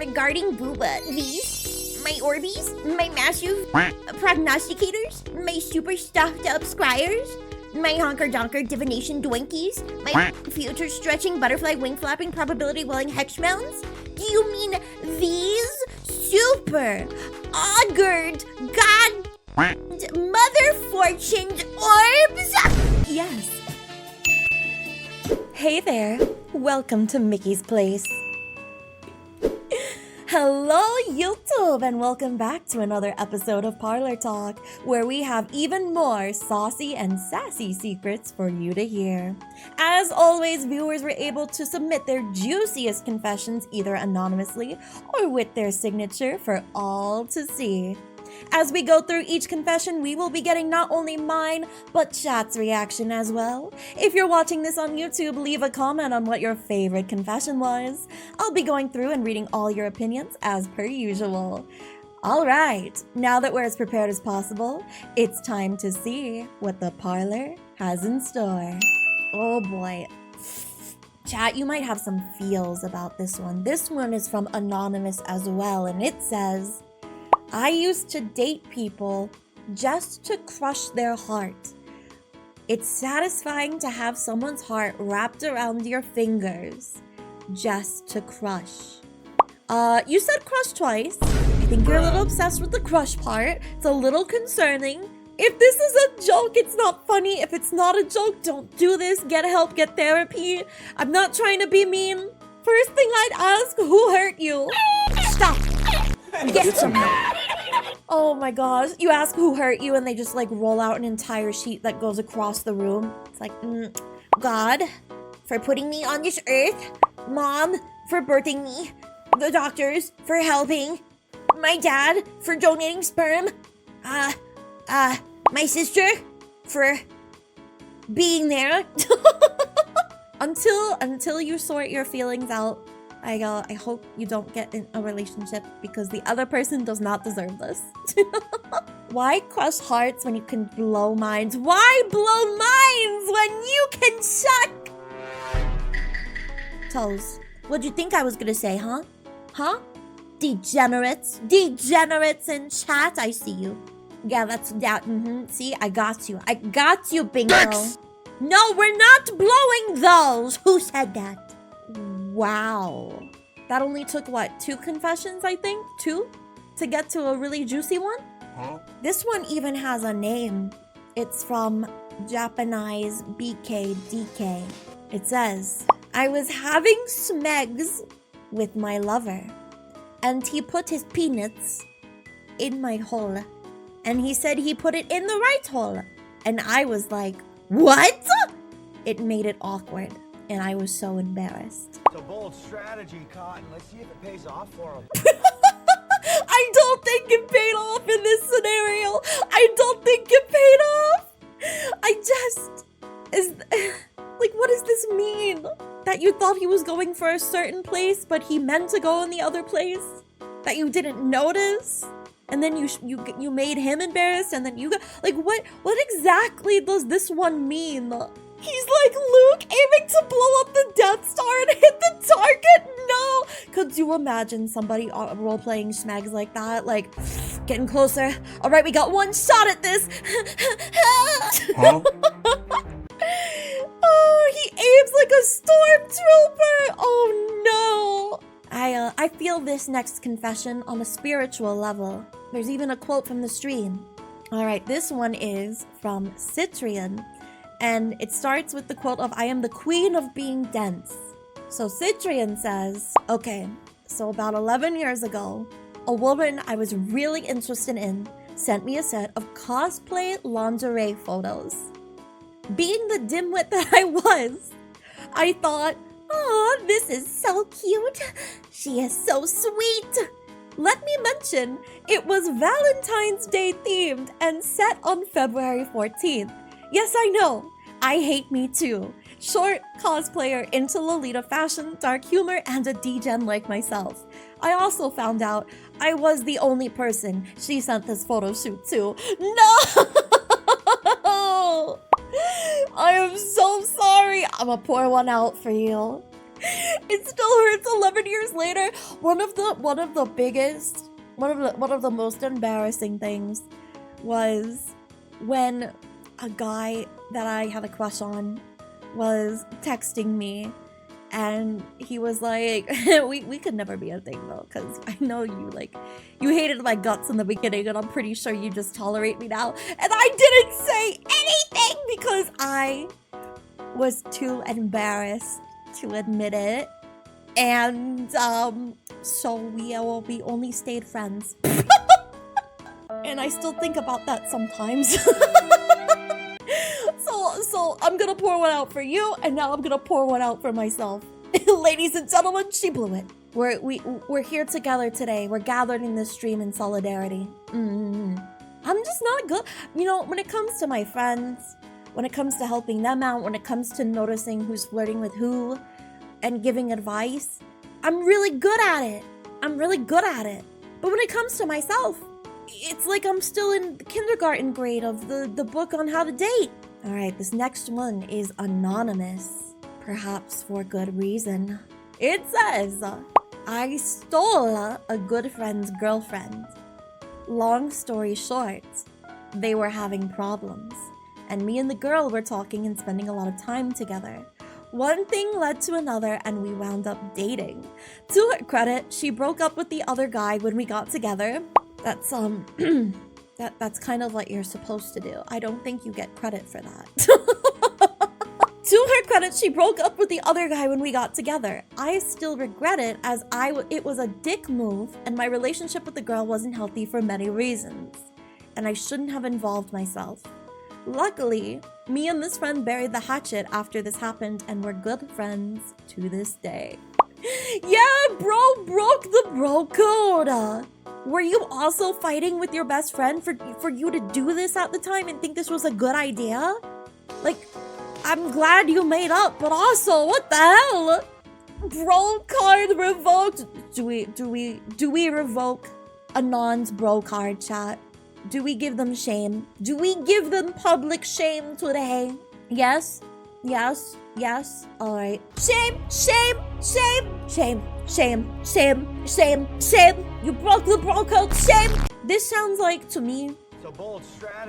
regarding booba. These, my Orbeez, my massive prognosticators, my super stuffed up scryers, my honker-donker divination doinkies, my future stretching butterfly wing flapping probability welling hex mounds? Do you mean these super augured god mother fortuned orbs? Yes. Hey there, welcome to Mickey's Place. Hello YouTube, and welcome back to another episode of Parlor Talk, where we have even more saucy and sassy secrets for you to hear. As always, viewers were able to submit their juiciest confessions either anonymously or with their signature for all to see. As we go through each confession, we will be getting not only mine, but chat's reaction as well. If you're watching this on YouTube, leave a comment on what your favorite confession was. I'll be going through and reading all your opinions as per usual. Alright, now that we're as prepared as possible, it's time to see what the parlor has in store. Oh boy. Chat, you might have some feels about this one. This one is from Anonymous as well, and it says, I used to date people just to crush their heart. It's satisfying to have someone's heart wrapped around your fingers just to crush. You said crush twice. I think you're a little obsessed with the crush part. It's a little concerning. If this is a joke, it's not funny. If it's not a joke, don't do this. Get help, get therapy. I'm not trying to be mean. First thing I'd ask, who hurt you? Stop. Get some help. Oh my gosh. You ask who hurt you and they just like roll out an entire sheet that goes across the room. It's like, God, for putting me on this earth. Mom, for birthing me. The doctors, for helping. My dad, for donating sperm. My sister, for being there. Until you sort your feelings out, I hope you don't get in a relationship because the other person does not deserve this. Why crush hearts when you can blow minds? Why blow minds when you can suck? Toes, what'd you think I was gonna say, huh? Huh? Degenerates? Degenerates in chat, I see you. Yeah, that's that. See, I got you. I got you, bingo. Next. No, we're not blowing those. Who said that? Wow. That only took, what, 2 confessions, I think? 2? To get to a really juicy one? Huh? This one even has a name. It's from Japanese BKDK. It says, I was having smegs with my lover, and he put his peanuts in my hole, and he said he put it in the right hole, and I was like, what? It made it awkward. And I was so embarrassed. It's a bold strategy, Cotton. Let's see if it pays off for him. I don't think it paid off in this scenario. I don't think it paid off. Like, what does this mean? That you thought he was going for a certain place, but he meant to go in the other place? That you didn't notice? And then you made him embarrassed, and then you got, like, what exactly does this one mean? He's like Luke aiming to blow up the Death Star and hit the target? No! Could you imagine somebody role-playing smags like that? Like, getting closer. Alright, we got one shot at this. Huh? Oh, he aims like a stormtrooper! Oh no! I feel this next confession on a spiritual level. There's even a quote from the stream. Alright, this one is from Citrian. And it starts with the quote of, I am the queen of being dense. So Citrian says, okay, so about 11 years ago, a woman I was really interested in sent me a set of cosplay lingerie photos. Being the dimwit that I was, I thought, oh, this is so cute. She is so sweet. Let me mention, it was Valentine's Day themed and set on February 14th. Yes, I know. I hate me too. Short cosplayer into Lolita fashion, dark humor, and a degen like myself. I also found out I was the only person she sent this photo shoot to. No! I am so sorry. I'ma pour one out for you. It still hurts 11 years later. One of the most embarrassing things was when a guy that I had a crush on was texting me, and he was like, we could never be a thing though, because I know you hated my guts in the beginning, and I'm pretty sure you just tolerate me now. And I didn't say anything because I was too embarrassed to admit it. And so we only stayed friends. And I still think about that sometimes. So I'm gonna pour one out for you, and now I'm gonna pour one out for myself. Ladies and gentlemen, she blew it. We're here together today. We're gathered in this stream in solidarity. I'm just not good. When it comes to my friends, when it comes to helping them out, when it comes to noticing who's flirting with who and giving advice, I'm really good at it. But when it comes to myself, it's like I'm still in the kindergarten grade of the book on how to date. All right, this next one is anonymous, perhaps for good reason. It says, I stole a good friend's girlfriend. Long story short, they were having problems, and me and the girl were talking and spending a lot of time together. One thing led to another, and we wound up dating. To her credit, she broke up with the other guy when we got together. That's that's kind of what you're supposed to do. I don't think you get credit for that. To her credit, she broke up with the other guy when we got together. I still regret it, as it was a dick move, and my relationship with the girl wasn't healthy for many reasons, and I shouldn't have involved myself. Luckily, me and this friend buried the hatchet after this happened, and we're good friends to this day. Yeah, bro broke the bro code. Were you also fighting with your best friend for you to do this at the time and think this was a good idea? I'm glad you made up, but also, what the hell? Bro card revoked. Do we revoke Anon's bro card, chat? Do we give them shame? Do we give them public shame today? Yes. All right. Shame. You broke the bro code. Shame. This sounds like, to me,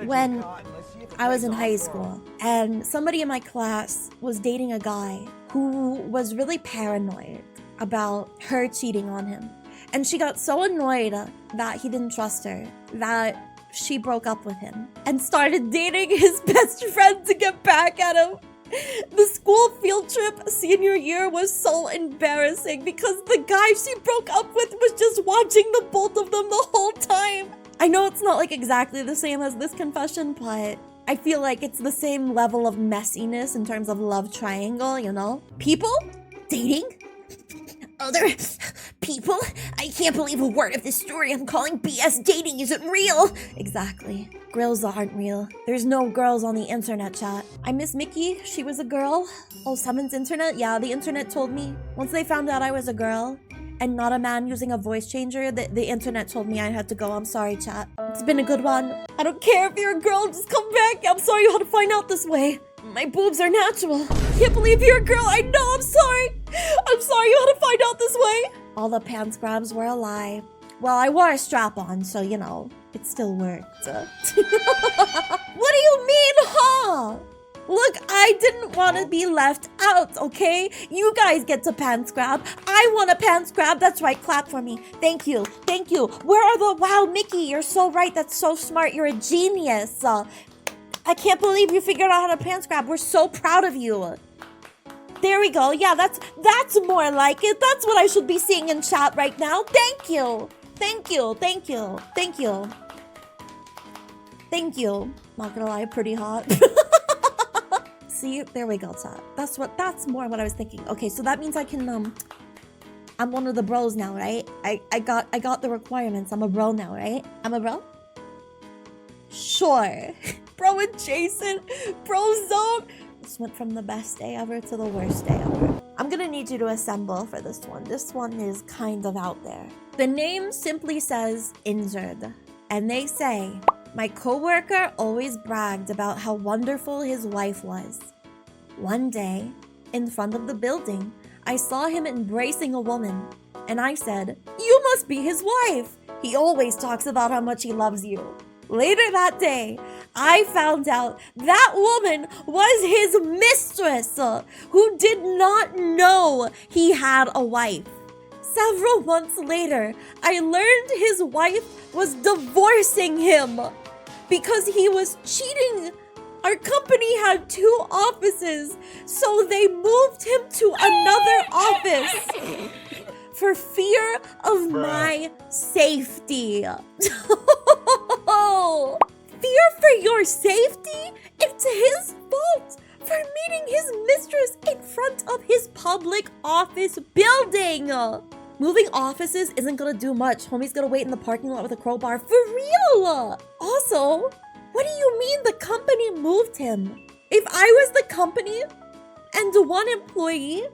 when I was in high school and somebody in my class was dating a guy who was really paranoid about her cheating on him. And she got so annoyed that he didn't trust her that she broke up with him and started dating his best friend to get back at him. The school field trip senior year was so embarrassing because the guy she broke up with was just watching the both of them the whole time. I know it's not exactly the same as this confession, but I feel like it's the same level of messiness in terms of love triangle, People dating other people? I can't believe a word of this story I'm calling BS dating isn't real. Exactly. Girls aren't real. There's no girls on the internet, chat. I miss Mickey. She was a girl. Oh, Seven's internet? Yeah, the internet told me. Once they found out I was a girl and not a man using a voice changer, the internet told me I had to go. I'm sorry, chat. It's been a good one. I don't care if you're a girl, just come back. I'm sorry you had to find out this way. My boobs are natural. Can't believe you're a girl. I know, I'm sorry. I'm sorry you had to find out this way. All the pants grabs were a lie. Well, I wore a strap on, so, it still worked. What do you mean, huh? Look, I didn't want to be left out, okay? You guys get to pants grab. I want a pants grab. That's right, clap for me. Thank you. Where are the... Wow, Mickey, you're so right. That's so smart. You're a genius. I can't believe you figured out how to pants grab. We're so proud of you. There we go. Yeah, that's more like it. That's what I should be seeing in chat right now. Thank you. Not gonna lie, pretty hot. See, there we go, chat. That's more what I was thinking. Okay, so that means I can I'm one of the bros now, right? I got the requirements. I'm a bro now, right? I'm a bro? Sure. Bro adjacent, bro zone. This went from the best day ever to the worst day ever. I'm gonna need you to assemble for this one. This one is kind of out there. The name simply says injured. And they say, my coworker always bragged about how wonderful his wife was. One day, in front of the building, I saw him embracing a woman, and I said, "You must be his wife. He always talks about how much he loves you." Later that day, I found out that woman was his mistress, who did not know he had a wife. Several months later, I learned his wife was divorcing him because he was cheating. Our company had 2 offices, so they moved him to another office for fear of my safety. Fear for your safety? It's his fault for meeting his mistress in front of his public office building. Moving offices isn't gonna do much. Homie's gonna wait in the parking lot with a crowbar. For real! Also, what do you mean the company moved him? If I was the company and one employee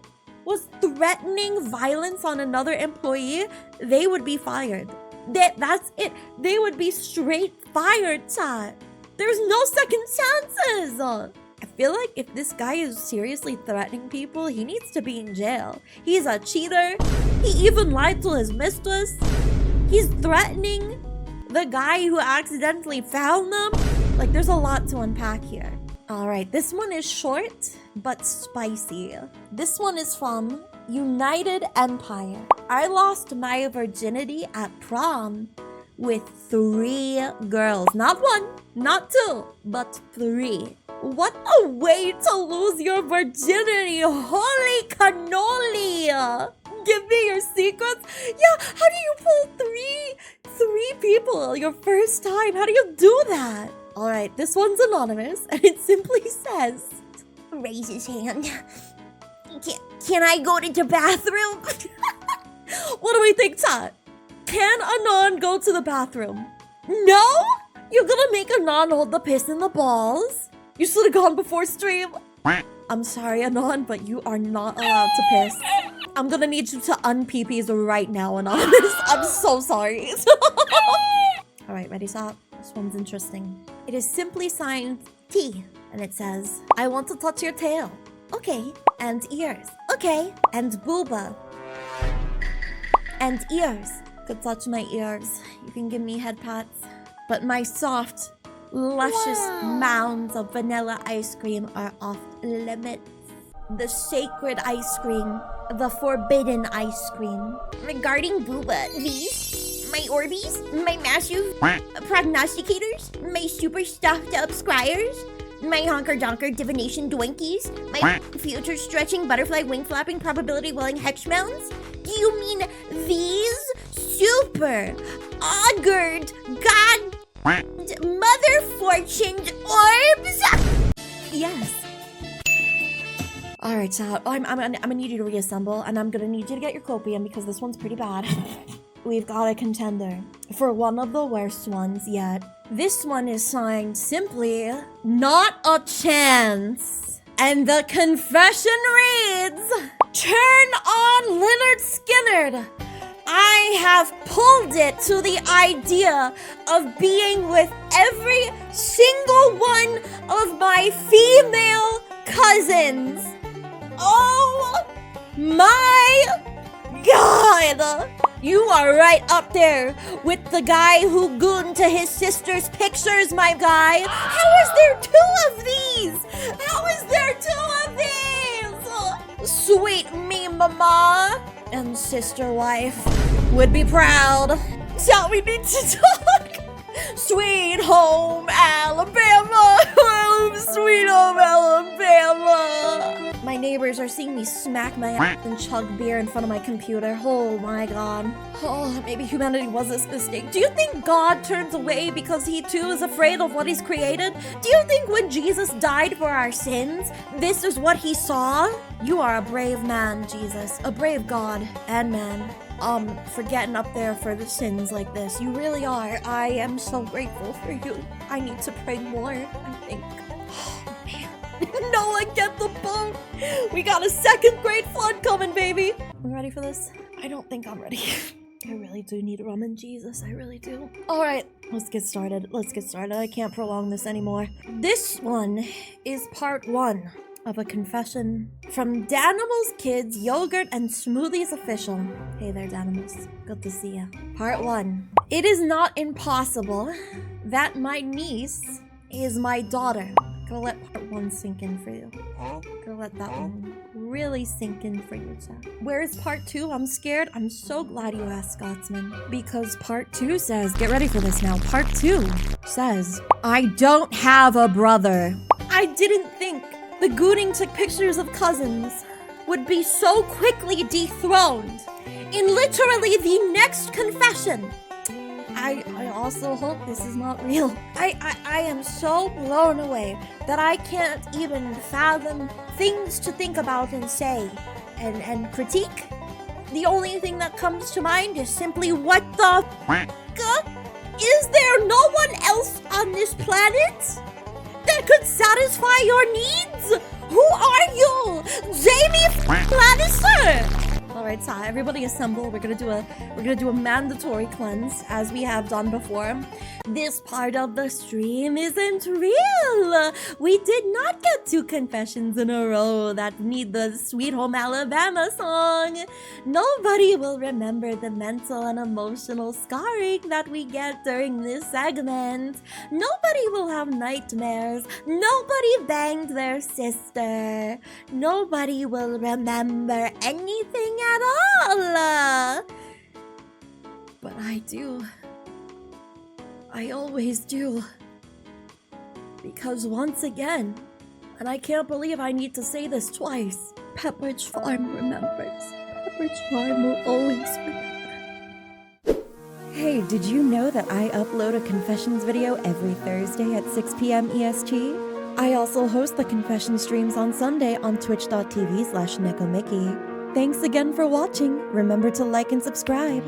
was threatening violence on another employee, they would be fired. That's it. They would be straight fired, chat. There's no second chances. I feel like if this guy is seriously threatening people, he needs to be in jail. He's a cheater. He even lied to his mistress. He's threatening the guy who accidentally found them. Like, there's a lot to unpack here. All right, this one is short but spicy. This one is from United Empire. I lost my virginity at prom with 3 girls. Not 1, not 2, but 3. What a way to lose your virginity. Holy cannoli. Give me your secrets. Yeah, how do you pull three people your first time? How do you do that? All right, this one's anonymous, and it simply says, Raise his hand. Can I go to the bathroom? what do we think, chat? Can Anon go to the bathroom? No? You're gonna make Anon hold the piss in the balls? You should have gone before stream. I'm sorry, Anon, but you are not allowed to piss. I'm gonna need you to un-pee-pees right now, Anonymous. I'm so sorry. All right, ready, stop. This one's interesting. It is simply signed T, and it says, I want to touch your tail. Okay. And ears. Okay. And booba. And ears. Could touch my ears. You can give me head pats. But my soft, luscious mounds of vanilla ice cream are off limits. The sacred ice cream. The forbidden ice cream. Regarding booba, these, my Orbeez, my massive prognosticators, my super stuffed up scryers, my honker-donker divination doinkies, my future stretching butterfly wing flapping probability welling hex mounds? Do you mean these super augured god mother fortuned orbs? Yes. All right, so I'm gonna need you to reassemble, and I'm gonna need you to get your copium because this one's pretty bad. We've got a contender for one of the worst ones yet. This one is signed simply, Not a Chance. And the confession reads, Turn on Leonard Skinner. I have pulled it to the idea of being with every single one of my female cousins. Oh my God! You are right up there with the guy who gooned to his sister's pictures, my guy. How is there 2 of these? How is there 2 of these? Sweet me mama and sister wife would be proud. So we need to talk. Sweet home Alabama. Sweet home Alabama. My neighbors are seeing me smack my ass and chug beer in front of my computer. Oh my God. Oh, maybe humanity was this mistake. Do you think God turns away because he too is afraid of what he's created? Do you think when Jesus died for our sins, this is what he saw? You are a brave man, Jesus. A brave God and man. For getting up there for the sins like this. You really are. I am so grateful for you. I need to pray more, I think. Oh, man. No one get the boat. We got a 2nd grade flood coming, baby. You ready for this? I don't think I'm ready. I really do need rum and Jesus. I really do. All right, let's get started. I can't prolong this anymore. This one is part 1 of a confession from Danimals Kids Yogurt and Smoothies Official. Hey there, Danimals. Good to see ya. Part 1. It is not impossible that my niece is my daughter. Gonna let part 1 sink in for you. Gonna let that one really sink in for you, chat. Where's part 2? I'm scared. I'm so glad you asked, Scotsman. Because part 2 says, get ready for this now. Part 2 says, I don't have a brother. I didn't think the Gooning took pictures of cousins would be so quickly dethroned in literally the next confession. I also hope this is not real. I am so blown away that I can't even fathom things to think about and say and critique. The only thing that comes to mind is simply, what the f***? Is there no one else on this planet that could satisfy your needs? Who are you? Jamie Lannister? Alright, so everybody assemble. We're gonna do a mandatory cleanse as we have done before. This part of the stream isn't real. We did not get 2 confessions in a row that need the Sweet Home Alabama song. Nobody will remember the mental and emotional scarring that we get during this segment. Nobody will have nightmares. Nobody banged their sister. Nobody will remember anything at all. But I do. I always do. Because once again, and I can't believe I need to say this twice, Pepperidge Farm remembers. Pepperidge Farm will always remember. Hey, did you know that I upload a confessions video every Thursday at 6 PM EST? I also host the confession streams on Sunday on twitch.tv/Neko Mikki. Thanks again for watching. Remember to like and subscribe.